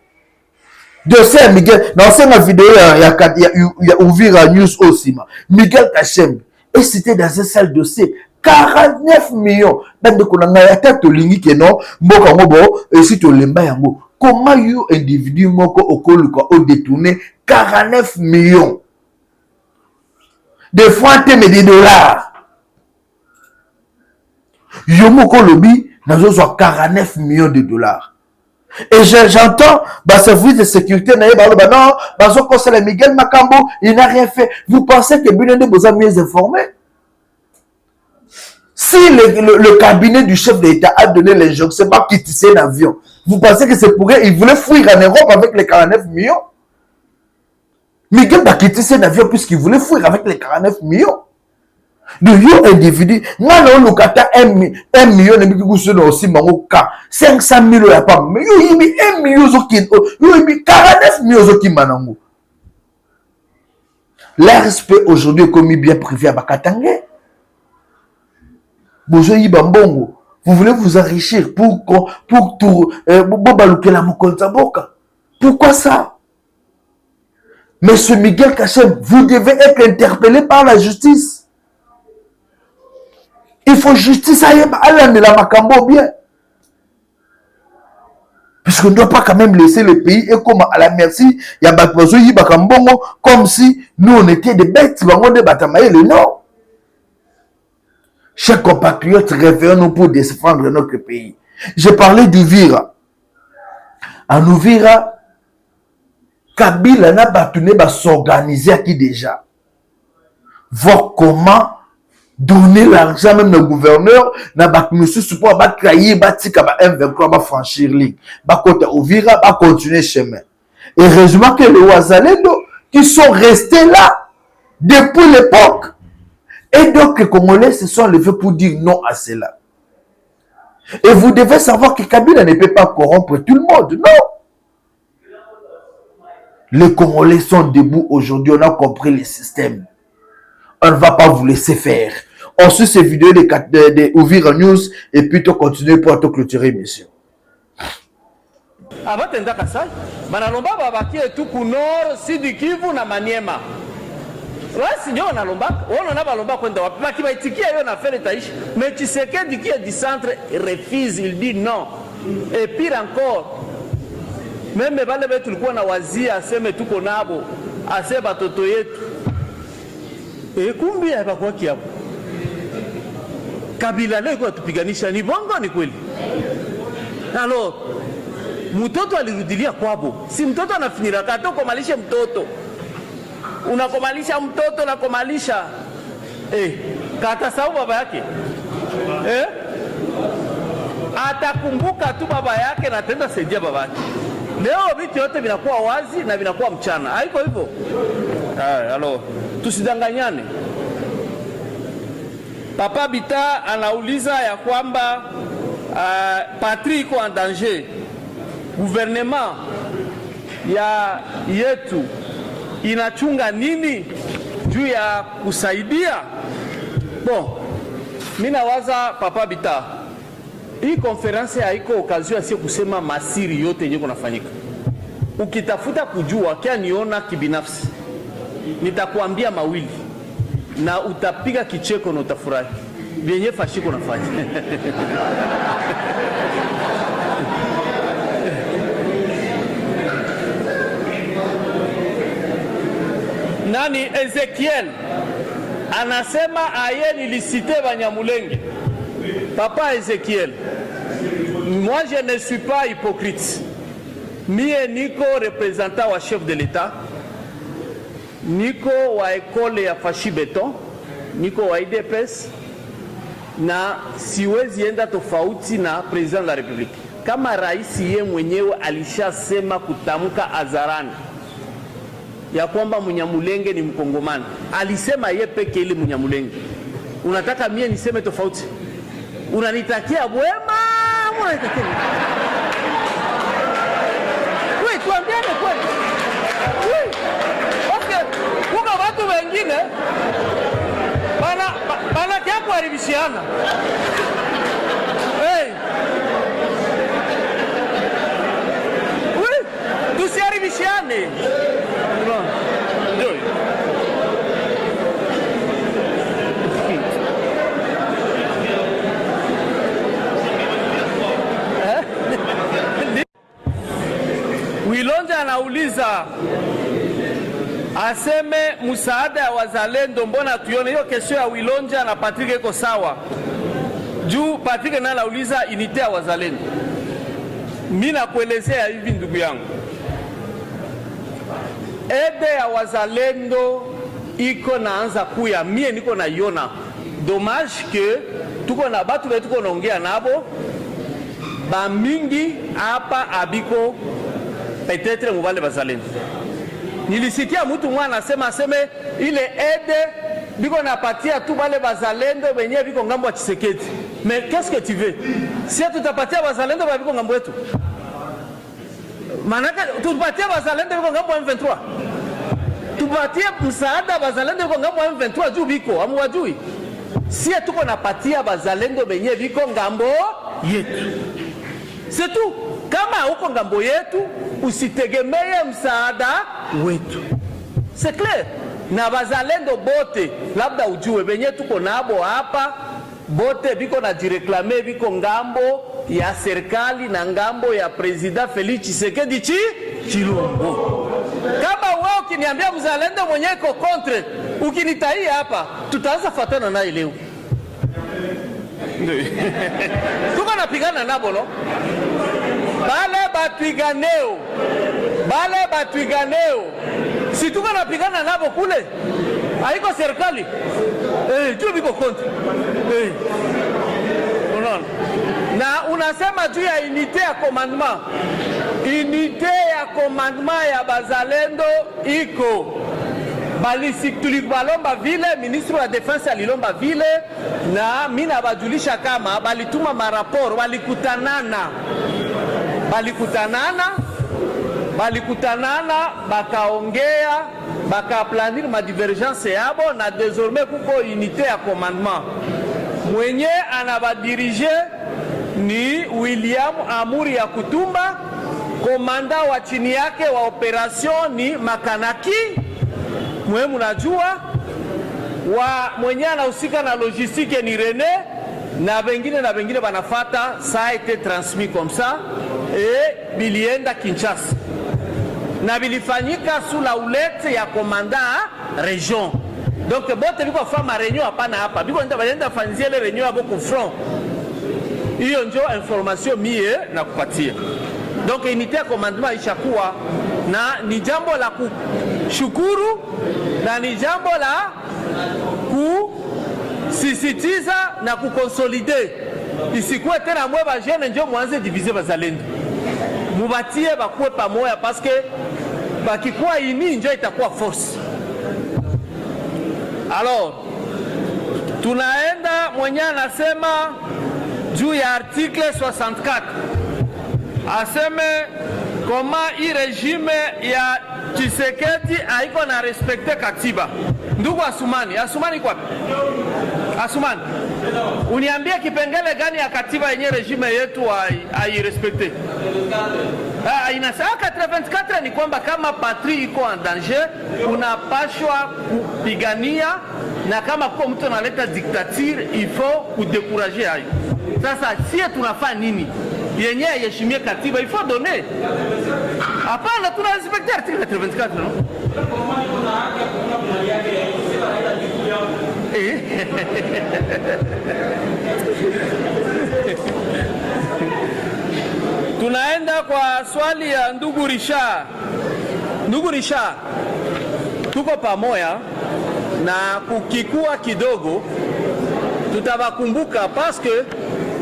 Dossier Miguel, dans cette vidéo, il y a ouvert news aussi. Miguel Kachem, et c'était dans un seul dossier, 49 millions. Même de qu'on a tête au lingi que non, et si tu l'aimes pas, comment you individu moko au détourné 49 millions de francs et de dollars. Yomoko Lobby n'a besoin 49 millions de dollars. Et j'entends, service de sécurité, non, Miguel Makambo, il n'a rien fait. Vous pensez que Bunende vous a mieux informé? Si le cabinet du chef d'État a donné l'injonction, pas quitter un avion, vous pensez que c'est pour eux, il voulait fuir en Europe avec les 49 millions? Miguel va quitter un avion puisqu'il voulait fuir avec les 49 millions. De yo individu, moi non locata 1 million de bikusu aussi mango ka 500 000 ya pas mais yo yibi 1 million zoki yo yibi 49 millions zoki manango. L'RSP aujourd'hui est commis bien privé à Bakatangé. Bozo yiba mbongo, vous voulez vous enrichir pour tout bobaluke la mokonza boka. Pourquoi ça? Monsieur Miguel Kachem, vous devez être interpellé par la justice. Il faut justice à la Makambo bien. Puisqu'on ne doit pas quand même laisser le pays et comme à la merci, il y a Bakbozo yi Bakambongo comme si nous on était des bêtes, non. Chers compatriotes, réveillons-nous pour défendre notre pays. J'ai parlé d'Uvira. En Uvira, Kabila n'a pas tenu à s'organiser à qui déjà. Voir comment donner l'argent même au gouverneur na ba monsieur support ba créer ba tika ba M23 ba franchir ligne ba côté Uvira ba continuer chemin. Et heureusement que les Ouazalendo qui sont restés là depuis l'époque et donc les Congolais se sont levés pour dire non à cela. Et vous devez savoir que Kabila ne peut pas corrompre tout le monde, non. Les Congolais sont debout aujourd'hui, on a compris le système. On ne va pas vous laisser faire. On suit ces vidéos de Uvira News et puis tu continues pour te clôturer, monsieur. Avant de Kasai, Manalomba babaki tout nord, sud Kivu na Maniema. Ouais, signor Nalomba, on a balomba kwenda wapi? Baki baitikia yo na faire taishi. Mais Tshisekedi qui est du centre refuse, il dit non. Et pire encore, même bale betu tulikuwa na wazia aseme tuko nabo, asema batoto yetu. kumbi hapakuwa kiapo. Kabila leo kwa tupiganisha ni bongo ni kweli. Alors mtoto alirudilia kwabo. Si mtoto anafinira kato komalisha mtoto. Unakomalisha mtoto na komalisha kata sababu baba yake. Atakumbuka tu baba yake na tenda saidia baba yake. Leo vitu yote vinakuwa wazi na vinakuwa mchana. Haiko hivyo. Alors tusidanganyane. Papa Bita anauliza ya kwamba patrie iko en danger. Gouvernement ya yetu inachunga nini juu ya kusaidia? Bon, mimi nawaza Papa Bita, hii konferensi haiko okazio sio kusema masiri yote yenye kunafanyika. Ukitafuta kujua kia niona kibinafsi, nitakuambia mawili na utapiga kicheko na utafurahi vyenye fashiko nafanya. Nani Ezekiel anasema aye nilisite Banyamulenge. Papa Ezekiel, moi je ne suis pas hypocrite. Mie niko représentant wa chef de l'État, niko wa ekole ya Fashi Beton, niko wa IDPS, na siwezi enda tofauti na president de la République. Kama rais ye mwenyewe alishasema kutamka hadharani ya kwamba Munyamulenge ni Mkongomani, alisema ye peke ile Munyamulenge. Unataka mie niseme tofauti? Unanitakia bwema, unanitakia wewe, tuambiane kweli. Okay, kuna watu wengine bana kia kuharibishiana. Tusiharibishiane. Wilonja anauliza aseme msaada ya wazalendo, mbona tuione hiyo kesho ya Wilonja na Patrick iko sawa. Juu Patrick na anauliza unité ya wazalendo. Mimi nakuelezea hivi ndugu yangu. Ede ya wazalendo iko naanza kuya, mie niko na iona. Dommage que tuko na batu wetu tuko naongea nabo ba mingi hapa abiko peut-être mubale bazalendo. Nilisikia mtu mwana aseme ile ede biko napatia tu bale bazalendo wenyewe biko ngambo ya Tshisekedi. Mais qu'est-ce que tu veux? Si tutapatia bazalendo ba biko ngambo yetu, manaka tupatie bazalendo biko ngambo ya M23, tupatie msaada bazalendo biko ngambo ya M23 juu biko amwajui. Si tuko napatia bazalendo wenyewe biko ngambo yetu, c'est tout. Kama uko ngambo yetu usitegemee msaada wetu. C'est clair. Na bazalendo bote labda ujue benye tuko nabo hapa bote biko na jireklame biko ngambo ya serikali na ngambo ya President Felix Tshisekedi Chilombo. Kama wewe ukiniambia mzalendo mwenye iko contre, ukinitaia hapa tutaanza fatana naye leo. Tuko napigana nabo no? Bale batuiganeo si tuko napigana nabo kule, haiko serikali juu biko konti unaona. Na unasema juu ya unité ya commandement. Unité ya commandement ya bazalendo iko balisi tulibalomba vile, ministre wa defense alilomba vile, na mina bajulisha kama balituma maraporo, balikutanana bakaongea bakaplanir madivergence yabo, na désormais kuko unité ya commandement. Mwenye anabadirige ni William Amuri ya Kutumba, komanda wa chini yake wa operation ni Makanaki mwe mnajua, wa mwenye anahusika na logistique ni René, na wengine banafata. Ça a été transmis comme ça et bilienda Kinshasa na bilifanyika sous la houlette ya komanda région. Donc bote biko fama réunion hapana hapa. Biko nenda fanzia ile réunion hapo ku front. Hiyo ndio information mie na kupatia. Donc unité ya commandement ishakuwa na ni jambo la kushukuru na ni jambo la kusisitiza na kukonsolider. Isikuwe tena mwe ba jeune ndio mwanze diviser bazalendo. Mubatie bakuwe pamoja parce que bakikuwa ini ndio itakuwa force. Alors tunaenda mwenye anasema juu ya article 64 aseme koma hii regime ya Tshisekedi haiko na respecte katiba. Ndugu Asumani kwa Asumani, uniambie kipengele gani ya katiba yenye regime yetu hairespecte? Inasema 84 ni kwamba kama patrie iko en danger unapashwa kupigania, na kama kwa mtu analeta dictature il faut kudekurager hayo. Sasa sie tunafanya nini yenye yeshimie katiba? Il faut donner. Hapana, tuna respecte article 84 no? Tunaenda kwa swali ya ndugu Richard. Ndugu Richard, tuko pamoja na kukikua kidogo tutawakumbuka parce que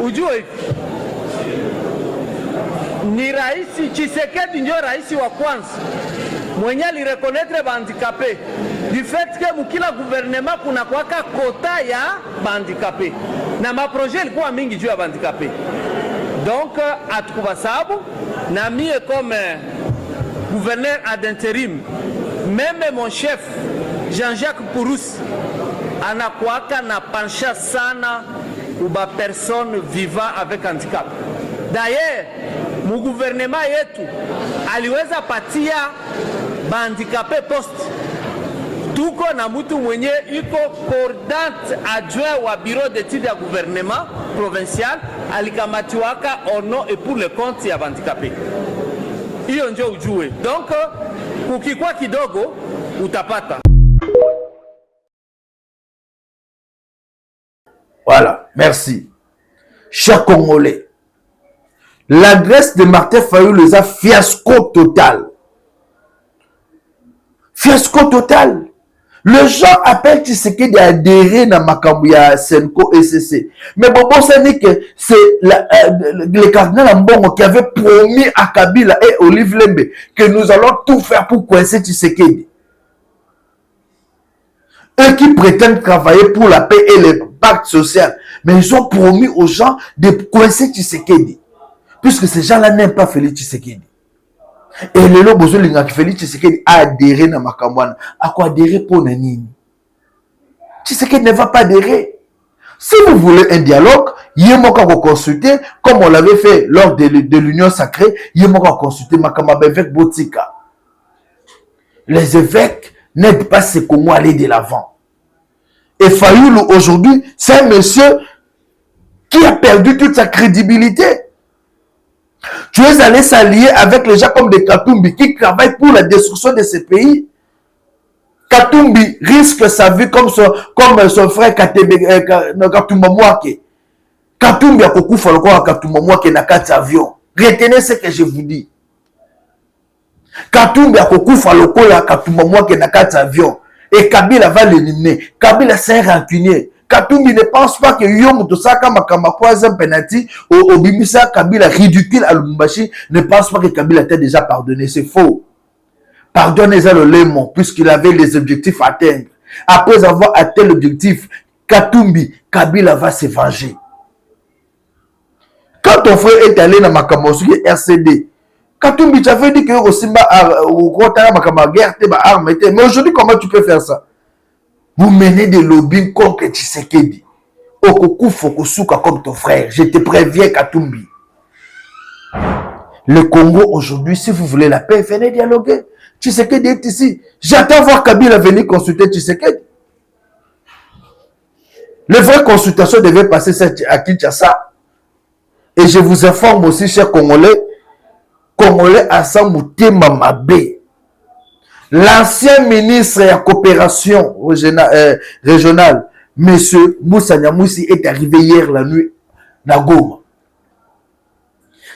ujue ni raisi Tshisekedi ndio raisi wa kwanza mwenye alireconnaître bandikape du fait que mukila gouvernement kuna kwaka kota ya bandikape na maprojet ilikuwa mingi juu ya bandikape. Donc atukuba sababu na mie comme gouverneur ad intérim, même mon chef Jean-Jacques Purus anakuaka na pencha sana uba personne vivant avec handicap. D'ailleurs, mu gouvernement yetu aliweza patia bandikape poste. Tuko na mutu mwenye iko coordonate adjoint wa bureau d'études ya gouvernement provincial alikamatiwaka au nom et pour le compte ya bandikape. Hiyo ndio ujue. Donc ukikwa kidogo utapata. Voilà, merci. Chers Congolais, l'adresse de Martin Fayulu les a fiasco total. Fiasco total. Le gens appellent Tshisekedi d'adhérer dans Makambuya Senko SCC. Mais bon, ça dit que c'est le cardinal Mbongo qui avait promis à Kabila et Olive Lembe que nous allons tout faire pour coincer Tshisekedi. Eux qui prétendent travailler pour la paix et le pacte social, mais ils ont promis aux gens de coincer Tshisekedi. Puisque ces gens-là n'aiment pas Félix Tshisekedi. Et le lot besoin que Félix Tshisekedi a adhéré dans Makamwana. À quoi adhérer pour Nanini? Tshisekedi ne va pas adhérer. Si vous voulez un dialogue, il y a moka consulter, comme on l'avait fait lors de l'Union sacrée, il y a moka consulter Makamaba avec Botika. Les évêques n'aident pas ces Congos à aller de l'avant. Et Fayulu aujourd'hui, c'est un monsieur qui a perdu toute sa crédibilité. Tu es allé s'allier avec les gens comme des Katumbi qui travaillent pour la destruction de ces pays. Katumbi risque sa vie comme son frère Katumba Mwake. Katumbi a beaucoup fait encore Katumba Mwake na 4 avions. Retenez ce que je vous dis. Katumbi a beaucoup fait encore Katumba Mwake na 4 avions. Et Kabila va l'éliminer. Kabila c'est un rancunier. Katumbi ne pense pas que Yom Tosaka Makamakwazam penalty au Bimisa Kabila ridicule à Lubumbashi ne pense pas que Kabila t'a déjà pardonné. C'est faux. Pardonnez-le le lémon puisqu'il avait les objectifs à atteindre. Après avoir atteint l'objectif, Katumbi, Kabila va se venger. Quand ton frère est allé dans Makamosuki RCD, Katumbi, tu avais dit que Rosimba ou Rotara Makama guerre, arme, mais aujourd'hui, comment tu peux faire ça? Vous menez des lobbying contre Tshisekedi. Okoku Fokosuka comme ton frère. Je te préviens, Katumbi. Le Congo aujourd'hui, si vous voulez la paix, venez dialoguer. Tshisekedi est ici. J'attends voir Kabila venir consulter Tshisekedi. Les vraies consultations devaient passer à Kinshasa. Et je vous informe aussi, chers Congolais, Congolais à Samouté Mamabé. l'ancien ministre de la coopération régionale, M. Moussa Nyamwisi, est arrivé hier la nuit à Goma.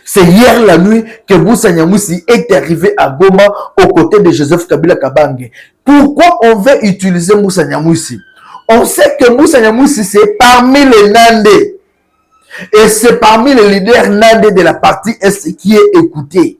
C'est hier la nuit que Moussa Nyamwisi est arrivé à Goma aux côtés de Joseph Kabila Kabange. Pourquoi on veut utiliser Moussa Nyamwisi? On sait que Moussa Nyamwisi, c'est parmi les Nandés. Et c'est parmi les leaders Nandés de la partie Est qui est écouté.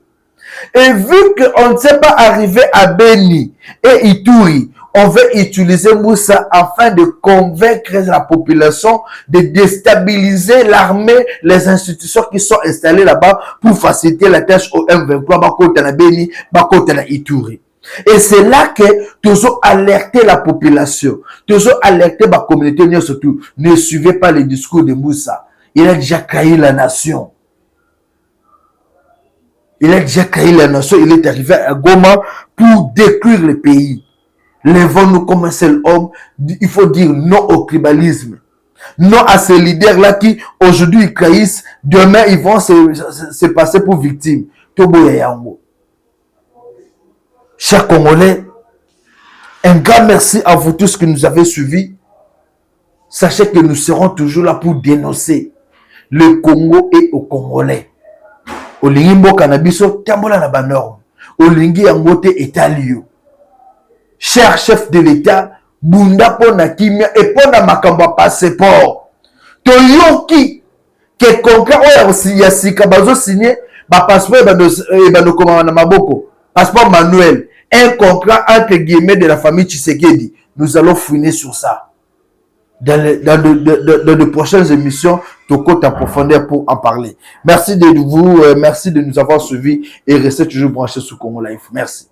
Et vu qu'on ne sait pas arriver à Beni et Ituri, on veut utiliser Moussa afin de convaincre la population de déstabiliser l'armée, les institutions qui sont installées là-bas pour faciliter la tâche au M23, Bakota na Beni, Bakota na Ituri. Et c'est là que toujours alerter la population, toujours alerter la communauté, surtout, ne suivez pas les discours de Moussa. Il a déjà trahi la nation. Il a déjà trahi la nation. Il est arrivé à Goma pour détruire le pays. Lèvons-nous comme un seul homme. Il faut dire non au tribalisme. Non à ces leaders-là qui, aujourd'hui, ils trahissent. Demain, ils vont se passer pour victimes. Tobo Yango. Chers Congolais, un grand merci à vous tous qui nous avez suivis. Sachez que nous serons toujours là pour dénoncer le Congo et aux Congolais. Olingi mboka na biso tambola na banorme. Olingi yangote etalio. Cher chef de l'État, bunda pona kimia et pona makamba passeport. Toyoki ke konkret oya ya sika bazo signé ba passeport e ba no koma na maboko. Passeport manuel. Un contrat entre guillemets de la famille Tshisekedi. Nous allons fouiner sur ça. Dans de prochaines émissions, Toko en profondeur pour en parler. Merci de vous, merci de nous avoir suivis et restez toujours branchés sur Congo Live. Merci.